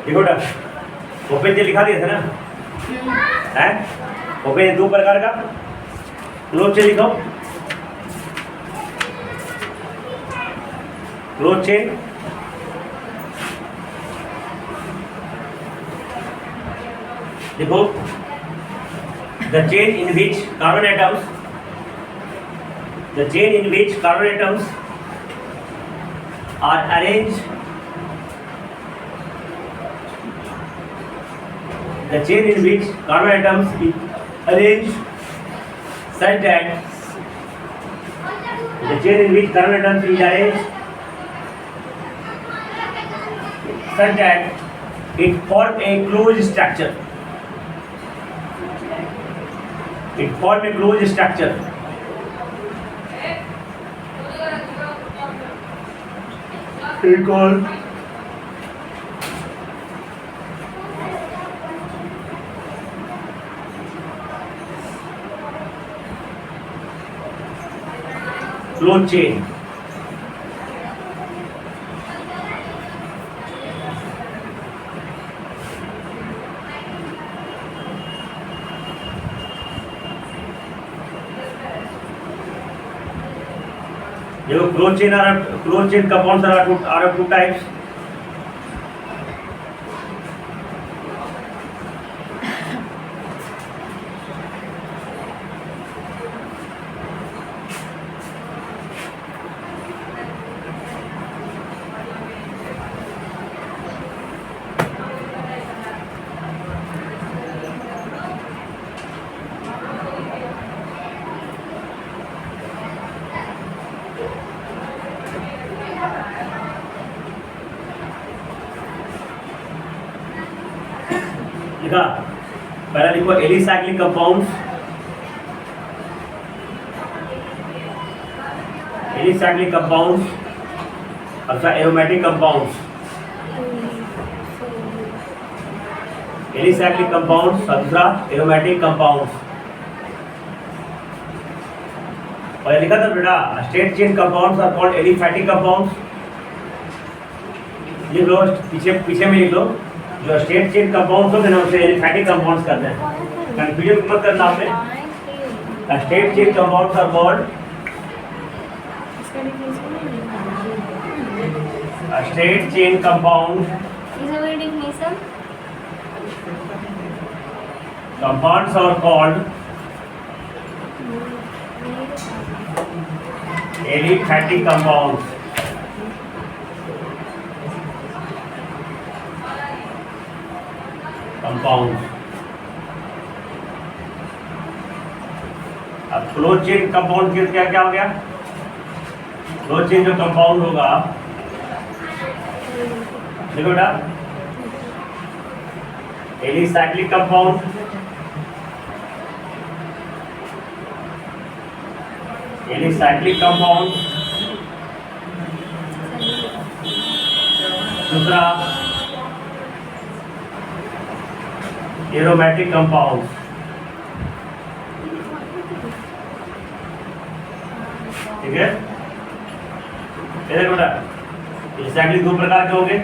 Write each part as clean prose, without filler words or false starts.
देखो बेटा, ओपन जे लिखा दिया था ना, है ओपन 2 प्रकार का, क्लोज चेन लिखो, क्लोज चेन देखो, the chain in which carbon atoms are arranged, the chain in which carbon atoms is arranged such that the chain in which carbon atoms is arranged such that it form a closed structure. It form a closed structure. It called closed chain. देखो closed chain compounds are of two types. लिखा, पहला लिखो alicyclic compounds, अच्छा aromatic compounds, alicyclic compounds, दूसरा aromatic compounds. और लिखा था बेटा straight chain compounds are called aliphatic compounds. लिख लो, पीछे में लिख लो, जो स्ट्रेट चेन कंपाउंड्स होते हैं ना उसे एलिफैटिक कंपाउंड्स कहते हैं, कंफ्यूजन मत करना आपने। Straight chain compounds are called straight chain compound, compounds are called aliphatic compounds. अब क्लोज चेन कंपाउंड के क्या क्या हो गया? क्लोज चेन जो कंपाउंड होगा, देखो बेटा, एलिसाइक्लिक कंपाउंड, दूसरा एरोमेटिक कंपाउंड। ठीक है, देखो बेटा एलिसाइक्लिक 2 प्रकार के होंगे,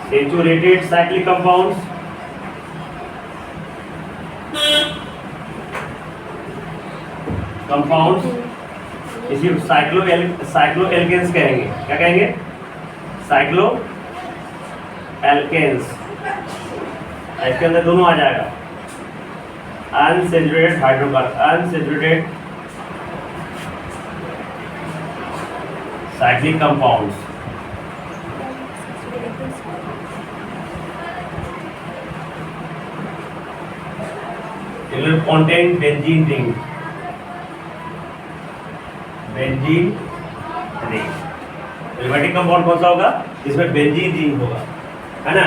सेचुरेटेड साइक्लिक कंपाउंड्स, इसी साइक्लो एल्केन्स कहेंगे। क्या कहेंगे? Cycloalkanes. इसके अंदर दोनों आ जाएगा, unsaturated hydrocarbon, unsaturated cyclic compounds. It will contain benzene ring. Aromatic compound कौन सा होगा? इसमें बेंजीन रिंग होगा, है ना।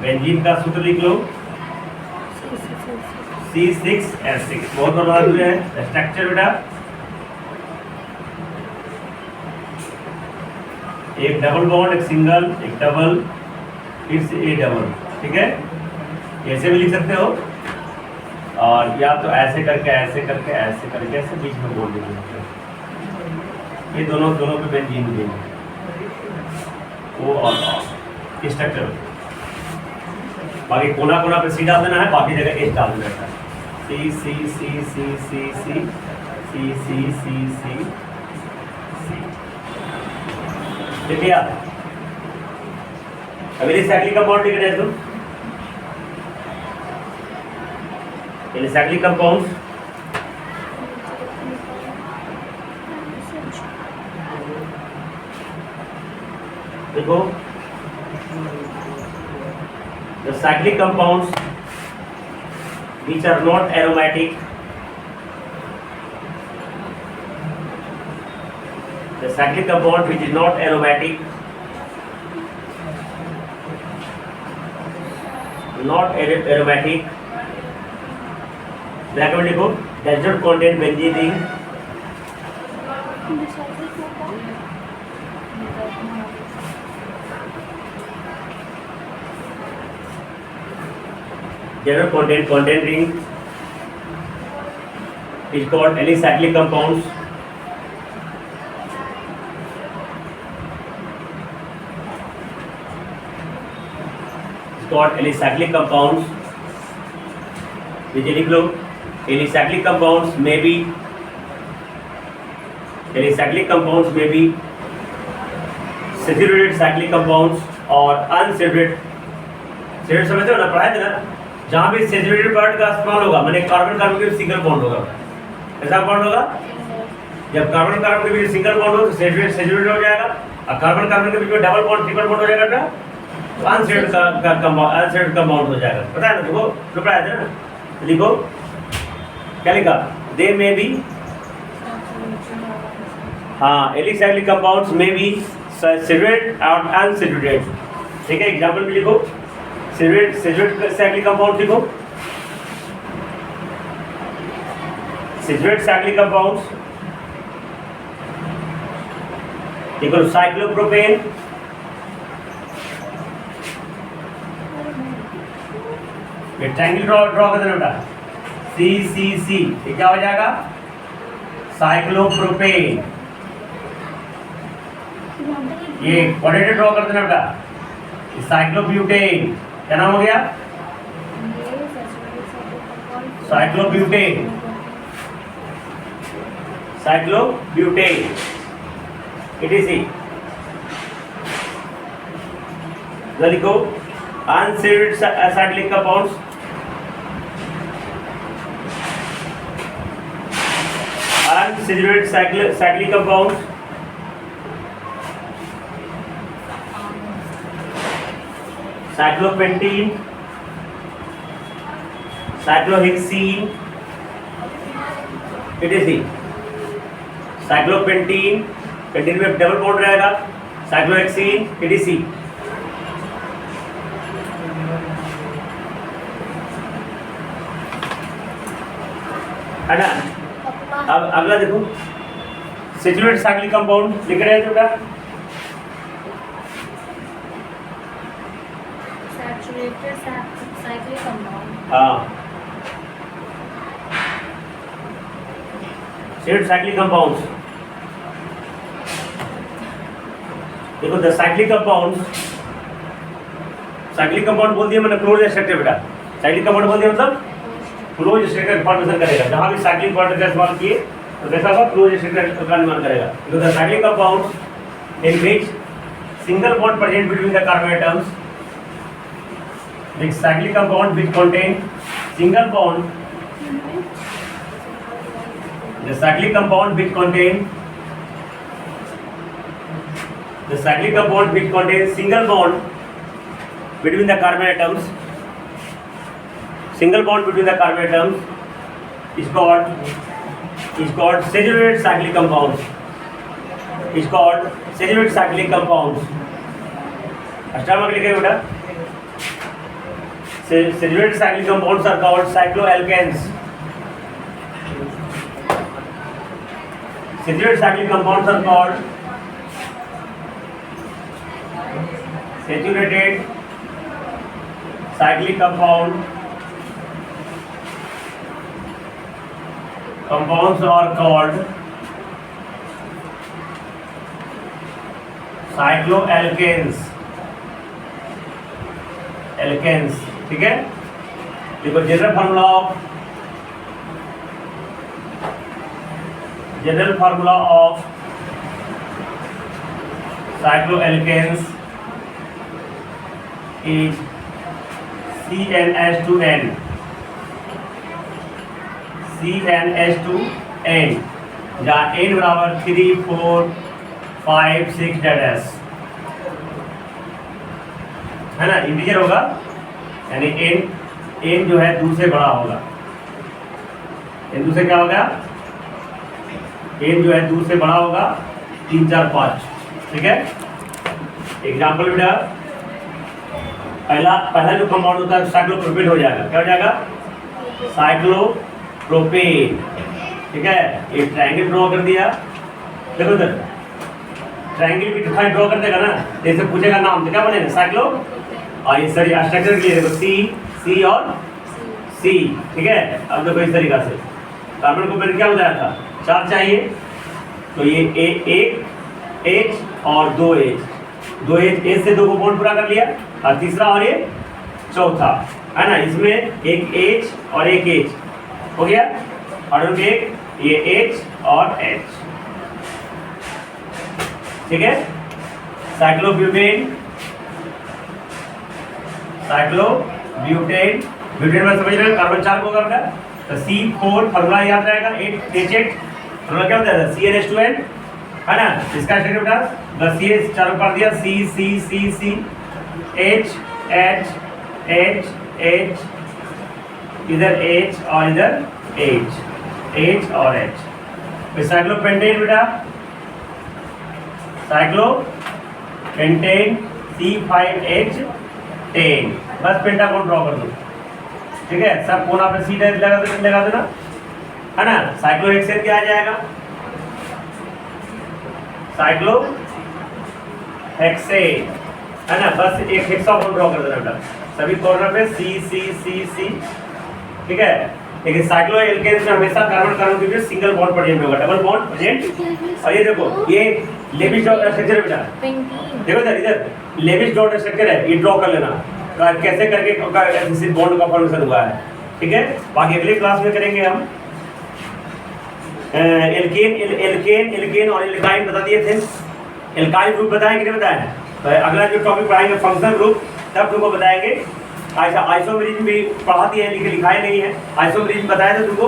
बेंजीन का सूत्र लिख लो, C6H6। बहुत बड़ा है स्ट्रक्चर बेटा, एक डबल बॉन्ड, एक सिंगल, एक डबल, फिर से ए डबल। ठीक है, ऐसे भी लिख सकते हो, और या तो ऐसे करके ऐसे करके ऐसे करके ऐसे बीच में बोल दीजिए। ये दोनों पे बेंजीन रिंग। O और स्ट्रक्चर। बाकी कोना कोना पे सी डाल देना है, बाकी जगह एच डाल देना है। सी सी सी सी सी सी सी सी सी सी सी। देखिए अब साइक्लिक कंपाउंड लिख रहे हैं तुम। साइक्लिक कंपाउंड्स देखो, the cyclic compounds which are not aromatic, the cyclic compound which is not aromatic, aromatic, bracket में लिखो, does not contain benzene ring, general content ring is called alicyclic compounds. It's called alicyclic compounds. Alicyclic compounds may be saturated cyclic compounds or unsaturated। Saturated समझते हो ना, पढ़ाए थे ना, जहाँ भी सेचुरेटेड पार्ट का इस्तेमाल होगा, माने कार्बन कार्बन के सिंगल बॉन्ड होगा। ऐसा बॉन्ड होगा, जब कार्बन कार्बन के बीच सिंगल बॉन्ड हो तो सेचुरेटेड हो जाएगा, और कार्बन कार्बन के बीच में डबल बॉन्ड ट्रिपल बॉन्ड हो जाएगा ना, तो अनसेचुरेटेड कंपाउंड हो जाएगा। पता है ना तुमको, जो पढ़ाया था ना। लिखो, क्या लिखा, दे मे बी, हाँ, alicyclic compounds may be saturated और अनसैचुरेटेड। ठीक है, एग्जांपल भी लिखो, सैचुरेटेड साइक्लिक कंपाउंड लिखो, सैचुरेटेड साइक्लिक कंपाउंड्स देखो, साइक्लोप्रोपेन, ये ट्रायंगल ड्रॉ कर देना बेटा, सी सी सी, ये क्या हो जाएगा, साइक्लोप्रोपेन। ये क्वाड्रेटिक ड्रॉ कर देना बेटा, साइक्लोब्यूटेन, क्या नाम हो गया, साइक्लोब्यूटेन, साइक्लोब्यूटेन, ETC। लिखो, unsaturated cyclic compounds, unsaturated cyclic compounds, cyclopentene, cyclohexene, ETC। Cyclopentene, pentene में डबल बॉन्ड रहेगा, साइक्लोहेक्सीन, ETC। है ना। अब अगला देखो, सैचुरेटेड साइक्लिक कंपाउंड लिख रहे हैं जो क्या, सैचुरेटेड साइक्लिक कंपाउंड, हाँ, सैचुरेटेड साइक्लिक कंपाउंड्स देखो, द साइक्लिक कंपाउंड बोल दिया मैंने क्लोज स्ट्रक्चर बेटा, साइक्लिक कंपाउंड बोल दिया मतलब क्लोज स्ट्रक्चर फॉर्मेशन करेगा। जहां भी साइक्लिक बॉन्ड का इस्तेमाल किए तो कैसा होगा, क्लोज स्ट्रक्चर का निर्माण करेगा। तो the cyclic compounds in which single bond present between the carbon atoms, the cyclic compound which contain single bond, the cyclic compound which contain single bond between the carbon atoms, is called saturated cyclic compounds, अष्टामा लिखे बेटा, saturated cyclic compounds are called cycloalkanes, saturated cyclic compounds are called saturated cyclic compounds are called cycloalkanes। Alkanes, ठीक है। देखो general formula of cycloalkanes is CnH2n, CnH2n, जहाँ n बराबर 3, 4, 5, 6 dash है ना, integer होगा, यानी n जो है 2 से बड़ा होगा। n 2 से क्या होगा, n जो है 2 से बड़ा होगा, 3, 4, 5, ठीक है। एग्जाम्पल बेटा, पहला जो कंपाउंड होता है साइक्लोप्रोपेन हो जाएगा, क्या हो जाएगा, साइक्लोप्रोपेन, ठीक है। एक ट्रायंगल ड्रॉ कर दिया, देखो इधर ट्रायंगल भी खाली ड्रॉ कर देगा ना, जैसे पूछेगा नाम तो क्या बनेगा, साइक्लो, और इस तरीके स्ट्रक्चर के लिए देखो सी और सी, ठीक है। अब देखो इस तरीका से कार्बन को मैंने क्या बताया था, 4 चाहिए, तो ये एक H और 2H, 2H से 2 को बॉन्ड पूरा कर लिया, और तीसरा और ये चौथा, है ना, इसमें एक H और एक H हो गया, और एक ये H और H, ठीक है। साइक्लोब्यूटेन ब्यूटेन में समझ रहे हैं, कार्बन 4 को करता है, तो C4 फार्मूला याद रहेगा, 8H8 फार्मूला क्या होता है, CnH2n, है ना। इसका स्ट्रक्चर बेटा बस ये चारों कर दिया, C H H H, इधर H और इधर H और H। फिर साइक्लोपेंटेन बेटा, साइक्लोपेंटेन C5H10, बस पेंटागन ड्रॉ कर दो, ठीक है। सब कोना पे C लगा देना, है ना। साइक्लोहेक्सेन क्या आ जाएगा, साइक्लोहेक्सेन, है ना, बस एक हेक्सागोन ड्रॉ कर देना बेटा, सभी कॉर्नर पे C, ठीक है। लेकिन साइक्लोएल्केन्स में हमेशा कार्बन के बीच सिंगल बॉन्ड प्रेजेंट होगा, डबल बॉन्ड प्रेजेंट। और ये देखो ये लेविस डॉट स्ट्रक्चर है बेटा, देखो इधर लेविस डॉट स्ट्रक्चर है, ये ड्रॉ कर लेना कैसे करके किसी बॉन्ड का फॉर्मेशन हुआ है, ठीक है। बाकी अगले क्लास में करेंगे हम। एल्केन और एल्काइन बता दिए थे, एल्काइल ग्रुप बताएं कि नहीं बताएं, तो अगला जो टॉपिक पढ़ाएंगे फंक्शनल ग्रुप, तब तुमको बताएंगे। अच्छा आइसोमेरिज्म भी पढ़ा दिए हैं, लिखाई नहीं है, आइसोमेरिज्म बताया था तुमको,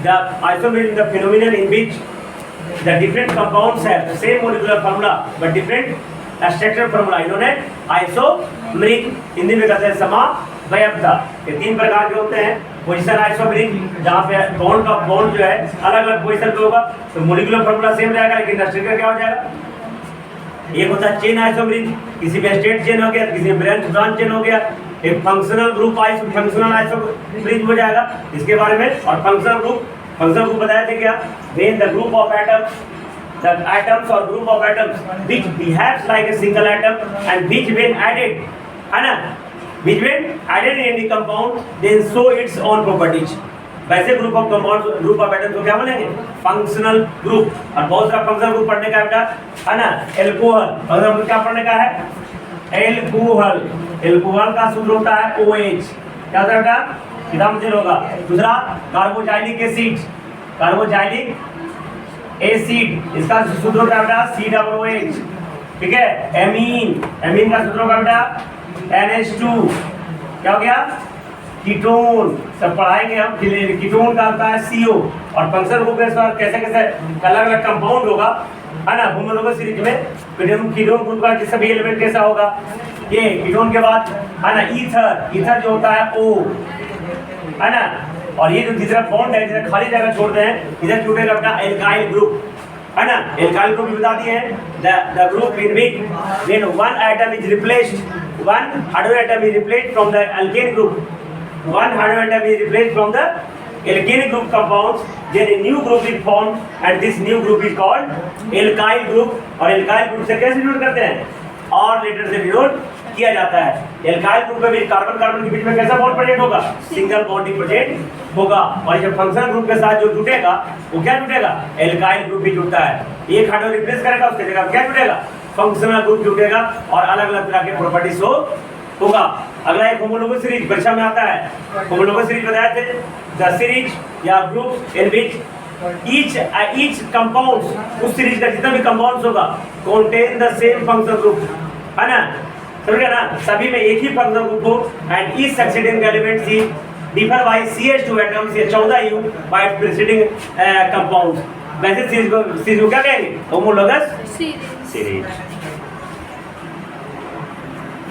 the isomerism the phenomenon in which the different compounds have the same molecular formula but different structural formula, इन्होंने आइसोमेरिज्म हिंदी में कहते हैं समावयवता। ये 3 प्रकार के होते हैं, पोजीशन आइसोमेरिज्म जहाँ पे बॉन्ड जो है अलग अलग पोजीशन पे होगा, तो मॉलिक्यूलर फार्मूला सेम रहेगा लेकिन स्ट्रक्चर क्या हो जाएगा। एक होता है चेन आइसोमेरिज्म, किसी में स्टेट चेन हो गया, किसी में ब्रांच चेन हो गया। एक फंक्शनल ग्रुप फंक्शनल आइसोमेरिज्म हो जाएगा, इसके बारे में। और फंक्शनल ग्रुप बताया था क्या, when the group of atoms, the atoms or group of atoms which behaves like a single atom and which when added, है ना, which when added in any compound then show its own properties, वैसे group of atoms को क्या बोलेंगे, functional group. और बहुत सारा functional group पढ़ने का बेटा, है ना। एल्कोहल, अगर हमको क्या पढ़ने का है, एल्कोहल का सूत्र होता है OH, क्या होता है बेटा, सीधा मुझे होगा। दूसरा कार्बोजाइलिक एसिड, इसका सूत्र होता है बेटा COOH, ठीक है। एमीन का सूत्र होगा बेटा NH2, क्या हो गया, कीटोन, सब पढ़ाएंगे हम। कीटोन का होता है CO, और फंक्शनल ग्रुप कैसे अलग अलग कंपाउंड होगा, है ना। हम लोगों सीरीज में कीटोन ग्रुप का सभी एलिमेंट कैसा होगा, ये कीटोन के बाद, है ना, ईथर जो होता है O, है ना। और ये जो जिधर बॉन्ड है, जिधर खाली जगह छोड़ते हैं, इधर छूटेगा अपना एल्काइल ग्रुप, है ना। एल्काइल ग्रुप भी बता दिए हैं, the group in which when one atom is replaced from the alkane group, one hydrogen atom is replaced from the alkane group compounds, then a new group is formed and this new group is called alkyl group। और alkyl group से कैसे denote करते हैं, और letter से denote किया जाता है। एल्काइल ग्रुप में भी कार्बन के बीच में कैसा बॉन्ड प्रेजेंट होगा, सिंगल बॉन्डिंग प्रेजेंट होगा। और जब फंक्शनल ग्रुप के साथ जो जुटेगा वो क्या जुटेगा, एल्काइल ग्रुप भी जुटता है। एक हाइड्रोजन रिप्लेस करेगा, उसके जगह क्या जुटेगा, फंक्शनल ग्रुप जुटेगा, और अलग अलग तरह के प्रॉपर्टीज हो होगा। अगला एक होमोलोगस सीरीज परीक्षा में आता है। होमोलोगस सीरीज बताए थे, द सीरीज या group in which each compound, उस सीरीज का जितना भी कंपाउंड्स होगा contain the same functional group, है ना, समझ गया ना, सभी में एक ही फंक्शनल ग्रुप हो and each succeeding element C differ by CH2 atoms, ये 14 U बाय प्रीसीडिंग कंपाउंड्स। वैसे सीरीज को क्या कहेंगे? Homologous Series. सीरीज।